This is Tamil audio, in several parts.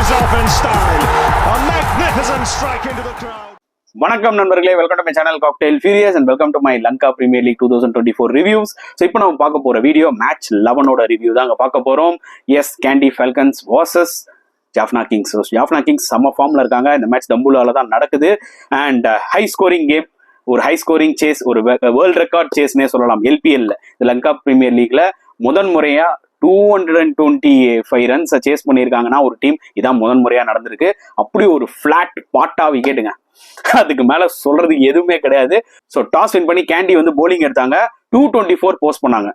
finishes off in style. A magnificent strike into the crowd. வணக்கம் நண்பர்களே, welcome to my channel cocktail furious and welcome to my Lanka premier league 2024 reviews. So இப்போ நம்ம பார்க்க போற வீடியோ மேட்ச் 11ஓட ரிவ்யூ தான் அங்கே பார்க்க போறோம். Yes, Kandy falcons versus Jaffna kings. Jaffna kings செம்ம ஃபார்ம்ல இருக்காங்க. இந்த மேட்ச் தம்புலால தான் நடக்குது அண்ட் ஹை ஸ்கோரிங் கேம், ஒரு ஹை ஸ்கோரிங் சேஸ், ஒரு வேர்ல்ட் ரெக்கார்ட் சேஸ்னே சொல்லலாம். எல்பிஎல்ல லங்கா பிரீமியர் லீக்ல முதன்முறையா 225 ரன்ஸ் சேஸ் பண்ணியிருக்காங்கன்னா ஒரு டீம், இதான் முதன்முறையா நடந்திருக்கு. அப்படி ஒரு பிளாட் பாட்டா விக்கெட்டுங்க, அதுக்கு மேல சொல்றது எதுவுமே கிடையாது. ஸோ டாஸ் வின் பண்ணி கேண்டி வந்து போலிங் எடுத்தாங்க. 224 போஸ்ட் பண்ணாங்க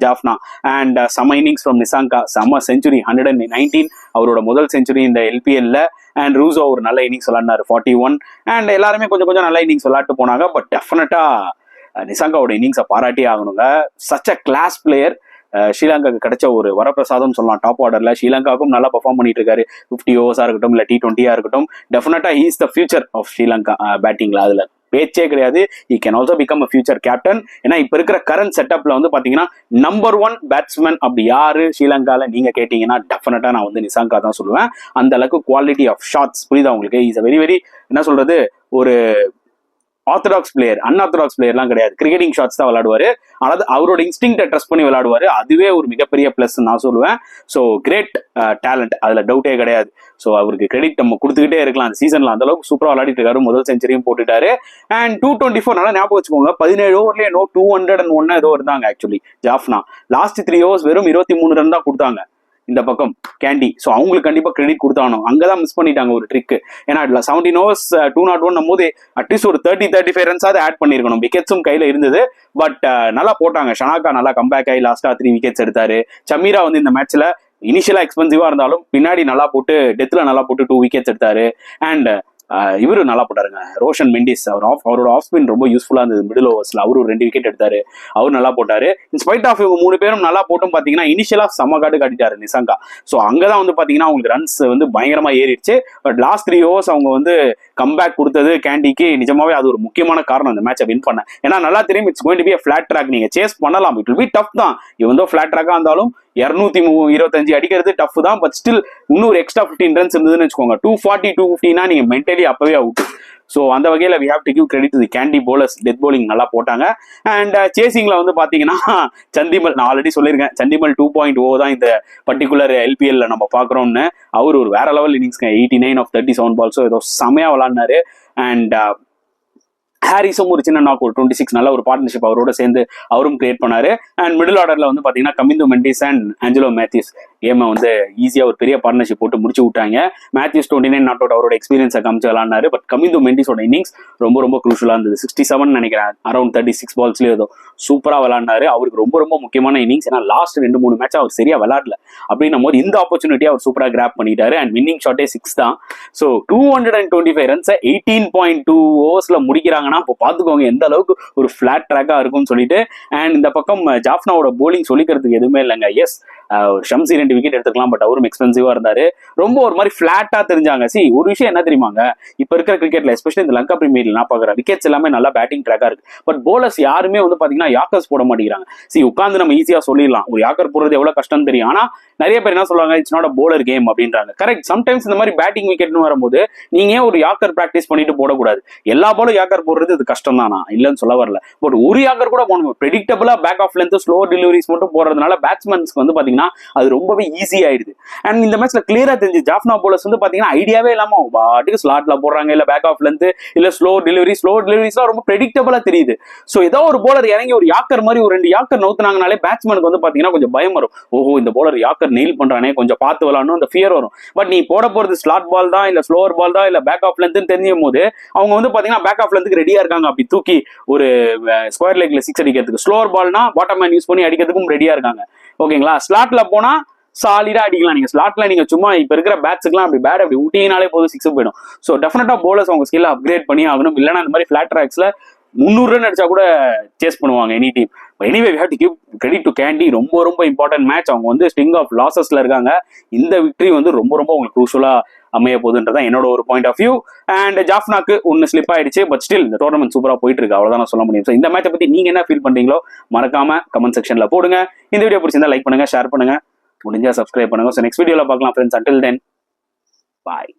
ஜாஃப்னா அண்ட் சம இன்னிங்ஸ் ஃப்ரம் நிசாங்கா, செம்ம செஞ்சுரி 119, அவரோட முதல் செஞ்சுரி இந்த எல்பிஎல்ல. அண்ட் ரூசோ ஒரு நல்ல இன்னிங்ஸ் விளாடினாரு 41 அண்ட் எல்லாருமே கொஞ்சம் நல்ல இன்னிங்ஸ் விளாட்டு போனாங்க. பட் டெஃபினட்டா நிசாங்காவோட இன்னிங்ஸை பாராட்டி ஆகணுங்க. Such a class player. ஸ்ரீலங்காவுக்கு கிடைச்ச ஒரு வரப்பிரசாதம் சொல்லலாம். டாப் ஆர்டர்ல ஸ்ரீலங்காவுக்கும் நல்லா பெர்ஃபார்ம் பண்ணிட்டு இருக்காரு. 50 ஓவர்ஸா இருக்கட்டும், இல்ல T20 இருக்கட்டும், டெஃபினட்டா he is the future of Sri Lanka பேட்டிங்ல. அதுல பேச்சே கிடையாது. He can also become a future captain. ஏன்னா இப்ப இருக்கிற கரண்ட் செட்டப்ல வந்து பாத்தீங்கன்னா நம்பர் 1 பேட்ஸ்மேன் அப்படி யாரு ஸ்ரீலங்கால நீங்க கேட்டீங்கன்னா டெஃபினட்டா நான் வந்து நிசாங்கா தான் சொல்லுவேன். அந்த அளவுக்கு குவாலிட்டி ஆஃப் ஷாட்ஸ், புரியுதா உங்களுக்கு? இஸ் அ வெரி என்ன சொல்றது, ஒரு ஆர்த்தடாக்ஸ் பிளேயர், அன்ஆர்த்தடாக்ஸ் பிளேயர்லாம் கிடையாது. கிரிக்கெட்டிங் ஷாட்ஸ் தான் விளையாடுவாரு. அதாவது அவரோட இன்ஸ்டிங்க்டை ட்ரஸ்ட் பண்ணி விளையாடுவாரு. அதுவே ஒரு மிகப்பெரிய பிளஸ் நான் சொல்லுவேன். ஸோ கிரேட் டேலண்ட், அதுல டவுட்டே கிடையாது. ஸோ அவருக்கு கிரெடிட் நம்ம கொடுத்துக்கிட்டே இருக்கலாம். அந்த சீசன்ல அந்த அளவுக்கு சூப்பரா விளையாடிட்டு இருக்காரு. முதல் செஞ்சுரியும் போட்டுட்டாரு. அண்ட் 224 நல்லா ஞாபகம் வச்சுக்கோங்க. 17 ஓவர்லயே 201 ஏதோ இருந்தாங்க ஆக்சுவலி ஜாஃப்னா. லாஸ்ட் 3 ஓவர்ஸ் வெறும் 23 ரன் தான் கொடுத்தாங்க இந்த பக்கம் கேண்டி. ஸோ அவங்களுக்கு கண்டிப்பா கிரெடிட் கொடுத்தாகணும். அங்கதான் மிஸ் பண்ணிட்டாங்க ஒரு ட்ரிக். ஏன்னா 17 ஓவர்ஸ் 201 போது அட்லீஸ்ட் ஒரு 30-35 ரன்ஸாவது ஆட் பண்ணிருக்கணும். விக்கெட்ஸும் கையில இருந்தது. பட் நல்லா போட்டாங்க. ஷனாக்கா நல்லா கம்பேக் ஆகி லாஸ்டா 3 விக்கெட்ஸ் எடுத்தாரு. சமீரா வந்து இந்த மேட்ச்ல இனிஷியலா எக்ஸ்பென்சிவா இருந்தாலும் பின்னாடி நல்லா போட்டு டெத்ல நல்லா போட்டு 2 விக்கெட்ஸ் எடுத்தாரு. அண்ட் இவரு நல்லா போட்டாருங்க, ரோஷன் மெண்டிஸ். அவரோட ஆஃப் ஸ்பின் ரொம்ப யூஸ்ஃபுல்லா இருந்தது மிடில் ஓவர்ஸ்ல. அவரு 2 விக்கெட் எடுத்தாரு. அவரு நல்லா போட்டாரு. இன்ஸ்பைட் ஆஃப் இவங்க 3 பேரும் நல்லா போட்டும் பாத்தீங்கன்னா இனிஷியலா செம்ம காட்டிட்டாரு நிசாங்கா. ஸோ அங்கதான் வந்து பாத்தீங்கன்னா அவங்களுக்கு ரன்ஸ் வந்து பயங்கரமா ஏறிடுச்சு. பட் லாஸ்ட் 3 ஓவர்ஸ் அவங்க வந்து கம்பேக் கொடுத்தது கேண்டிக்கு நிஜமாவே அது ஒரு முக்கியமான காரணம் இந்த மேட்சை வின் பண்ண. ஏன்னா நல்லா தெரியும் it's going to be a flat track. நீங்க சேஸ் பண்ணலாம், இட் வில் பி டஃப் தான். இவன் ஃபிளாட் ட்ராக்கா இருந்தாலும் 225 அடிக்கிறது டஃப் தான். பட் ஸ்டில் இன்னொரு எக்ஸ்ட்ரா 15 ரன்ஸ் இருந்ததுன்னு வச்சுக்கோங்க, 240-250 நீங்க மென்டலி அப்பவே அவுட். ஸோ அந்த வகையில் we have to give credit to the Kandy bowlers. Death bowling நல்லா போட்டாங்க. அண்ட் சேசிங்ல வந்து பாத்தீங்கன்னா சந்திமல், நான் ஆல்ரெடி சொல்லியிருக்கேன், சந்திமல் 2.0 தான் இந்த பர்டிகுலர் எல்பிஎல்ல நம்ம பாக்குறோம்னு. அவர் ஒரு வேற லெவல் இன்னிங்ஸ்ங்க. 89 of 37 பால்ஸோ ஏதோ செமையா விளாடினாரு. அண்ட் ஹாரிஸும் ஒரு சின்ன நாக், ஒரு 26 நல்ல ஒரு பார்ட்னர்ஷிப் அவரோட சேர்ந்து அவரும் கிரியேட் பண்ணாரு. அண்ட் மிடில் ஆர்டர்ல வந்து பாத்தீங்கன்னா கமிந்து மெண்டிஸ் அண்ட் ஆஞ்சலோ மேத்யூஸ் கேமை வந்து ஈஸியா ஒரு பெரிய பார்ட்னர்ஷிப் போட்டு முடிச்சு விட்டாங்க. மேத்யூஸ் 29 நாட் அவுட் அவரோட எக்ஸ்பீரியன்ஸை காமிச்சு விளாடினாரு. பட் கமிந்து மெண்டிஸோட இன்னிங்ஸ் ரொம்ப குரூஷலா இருந்தது. 67 நினைக்கிறேன், அரௌண்ட் 36 பால்ஸ்லயே ஏதோ சூப்பரா விளாடினாரு. அவருக்கு ரொம்ப முக்கியமான இன்னிங்ஸ். ஏன்னா லாஸ்ட் 2-3 மேட்ச் அவர் சரியா விளாடல. அப்படின்னும் போது இந்த ஆப்பர்ச்சுனிட்டி அவர் சூப்பரா கிராப் பண்ணிட்டாரு. அண்ட் வின்னிங் ஷாட்டே 6 தான். ஸோ 225 ரன்ஸை 18.2 ஓவர்ஸ்ல முடிக்கிறாங்கன்னா இப்போ பாத்துக்கோங்க எந்த அளவுக்கு ஒரு பிளாட் ட்ராக்கா இருக்கும்னு சொல்லிட்டு. அண்ட் இந்த பக்கம் ஜாஃப்னாவோட போலிங் சொல்லிக்கிறதுக்கு எதுவுமே இல்லைங்க. எஸ், ஷம்சி 2 விக்கெட் எடுத்துக்கலாம். பட் அவரும் எக்ஸ்பென்சிவா இருந்தாரு. ரொம்ப ஒரு மாதிரி பிளாட்டா தெரிஞ்சாங்க. ஒரு விஷயம் என்ன தெரியுமாங்க, இப்ப இருக்கிற கிரிக்கெட்ல எஸ்பெஷலி இந்த லங்கா பிரீமியர்ல நான் பாக்குறேன், விக்கெட்ஸ் எல்லாமே நல்லா பேட்டிங் ட்ராக்கா இருக்கு. பட் போலர்ஸ் யாருமே வந்து பாத்தீங்கன்னா யாக்கர்ஸ் போட மாட்டேங்கிறாங்க. உட்காந்து நம்ம ஈஸியா சொல்லிடலாம் ஒரு யாக்கர் போடுறது எவ்வளவு கஷ்டம் தெரியும். ஆனா நிறைய பேர் என்ன சொல்லுவாங்க, it's not a bowler game அப்படின்றாங்க. கரெக்ட். சம்டைம்ஸ் இந்த மாதிரி பேட்டிங் விக்கெட்னு வரும்போது நீங்க ஒரு யாக்கர் பிராக்டிஸ் பண்ணிட்டு போடக்கூடாது. எல்லா போலும் யாக்கர் போடுறது இது கஷ்டம் தானா, இல்லன்னு சொல்ல வரல. பட் ஒரு யாக்கர் கூட போடணும். ப்ரெடிக்டபிளா back of length slow deliveries மட்டும் போடுறதுனால பேட்ஸ்மேன்ஸ்க்கு வந்து பாத்தீங்கன்னா அது ரொம்பவே ஈஸி ஆயிடுது. அண்ட் இந்த மேட்ச்ல கிளியரா தெரிஞ்சு ஜாஃப்னா போலர்ஸ் வந்து பாத்தீங்கன்னா ஐடியாவே இல்லாம பாட்டுக்கு ஸ்லாட்ல போடுறாங்க, இல்ல பேக் ஆஃப் லென்த், இல்ல ஸ்லோ டெலிவரிஸ்லாம் ரொம்ப ப்ரெடிக்டபிளா தெரியுது. சோ ஏதோ ஒரு போலர் இறங்கி ஒரு யாக்கர் மாதிரி ஒரு 2 யாக்கர் நவுத்துனாங்கனாலே பேட்ஸ்மேனுக்கு வந்து பாத்தீங்கன்னா கொஞ்சம் பயம் வரும். ஓஹோ, இந்த போலர் யாக்கர் நெயில் பண்றானே, கொஞ்சம் பார்த்து விளாடணும், அந்த ஃபியர் வரும். பட் நீ போட போறது ஸ்லாட் பால் தான், இல்ல ஸ்லோவர் பால் தான், இல்ல பேக் ஆஃப் லென்த் தெரியும் போது அவங்க வந்து பாத்தீங்கன்னா பேக் ஆஃப் லென்த்துக்கு ரெடியா இருக்காங்க. அப்படி தூக்கி ஒரு ஸ்கொயர் லெக்ல 6 அடிக்கிறதுக்கு, ஸ்லோவர் பால்னா பாட்டம் மேன் யூஸ் பண்ணி அடிக்கிறதுக்கும் ரெடியா இருக்காங்க. ஓகேங்களா? ஸ்லாட்ல போனா சாலிடா அடிக்கலாம். நீங்க ஸ்லாட்ல நீங்க சும்மா இப்ப இருக்கிற பேட்ஸ்க்குலாம் அப்படி பேட் அப்படி ஊட்டினாலே போதும் 6 போயிடும். ஸோ டெஃபினட்டா போலர்ஸ் அவங்க ஸ்கில் அப்கிரேட் பண்ணி ஆகணும். இல்லைன்னா இந்த மாதிரி ஃபிளாட் ட்ராக்ஸ்ல 300 ரன் அடிச்சா கூட சேஸ் பண்ணுவாங்க any team. Anyway we have to give credit to Kandy. ரொம்ப இம்பார்ட்டன்ட் மேட்ச். அவங்க வந்து ஸ்ட்ரிங் ஆஃப் லாசஸ்ல இருக்காங்க. இந்த விக்டரி வந்து ரொம்ப உங்களுக்கு குரூஷலா அமைய போகுதுன்றதான் என்னோட ஒரு பாயிண்ட் ஆஃப் வியூ. அண்ட் ஜாஃப்னாக்கு 1 ஸ்லிப் ஆயிடுச்சு. பட் ஸ்டில் இந்த டோர்னமெண்ட் சூப்பரா போயிட்டு இருக்கு, அவ்வளவுதான் நான் சொல்ல முடியும். ஸோ இந்த மேட்சை பத்தி நீங்க என்ன ஃபீல் பண்றீங்களோ மறக்காம கமெண்ட் செக்ஷன்ல போடுங்க. இந்த வீடியோ பிடிச்சிருந்தா லைக் பண்ணுங்க, ஷேர் பண்ணுங்க, முடிஞ்சா சப்ஸ்கிரைப் பண்ணுங்க. ஸோ நெக்ஸ்ட் வீடியோல பார்க்கலாம் ஃப்ரெண்ட்ஸ். அன்டில் தென் பாய்.